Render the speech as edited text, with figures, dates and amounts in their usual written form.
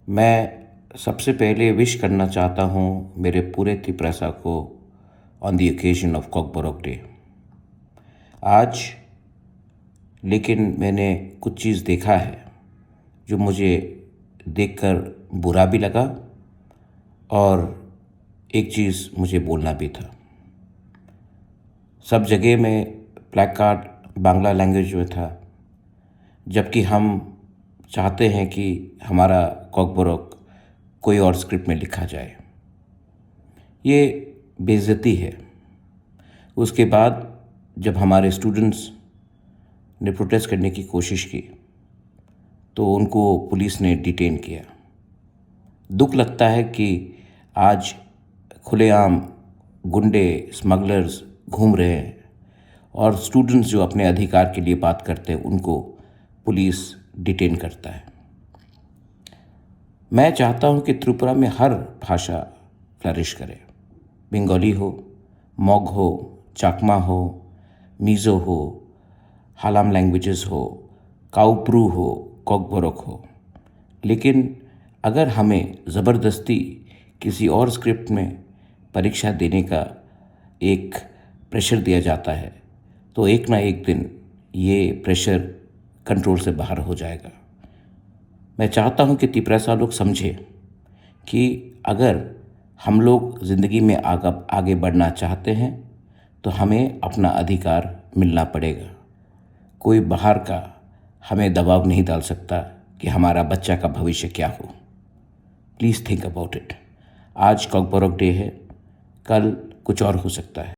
मैं सबसे पहले विश करना चाहता हूँ मेरे पूरे तिप्रासा को on the occasion of Kokborok day. आज लेकिन मैंने कुछ चीज़ देखा है जो मुझे देखकर बुरा भी लगा और एक चीज़ मुझे बोलना भी था। सब जगह में प्लैकार्ड बांग्ला लैंग्वेज में था, जबकि हम चाहते हैं कि हमारा कॉकबोरॉक कोई और स्क्रिप्ट में लिखा जाए। ये बेइज्जती है। उसके बाद जब हमारे स्टूडेंट्स ने प्रोटेस्ट करने की कोशिश की तो उनको पुलिस ने डिटेन किया। दुख लगता है कि आज खुलेआम गुंडे स्मगलर्स घूम रहे हैं और स्टूडेंट्स जो अपने अधिकार के लिए बात करते हैं उनको पुलिस डिटेन करता है। मैं चाहता हूं कि त्रिपुरा में हर भाषा फ्लरिश करे। बंगाली हो, मॉग हो, चाकमा हो, मिज़ो हो, हालाम लैंग्वेजेस हो, काउप्रू हो, कॉकबोरॉक हो। लेकिन अगर हमें ज़बरदस्ती किसी और स्क्रिप्ट में परीक्षा देने का एक प्रेशर दिया जाता है तो एक ना एक दिन ये प्रेशर कंट्रोल से बाहर हो जाएगा। मैं चाहता हूं कि तिप्रासा लोग समझें कि अगर हम लोग ज़िंदगी में आगे बढ़ना चाहते हैं तो हमें अपना अधिकार मिलना पड़ेगा। कोई बाहर का हमें दबाव नहीं डाल सकता कि हमारा बच्चा का भविष्य क्या हो। Please think about it. आज कॉकबोरॉक डे है, कल कुछ और हो सकता है।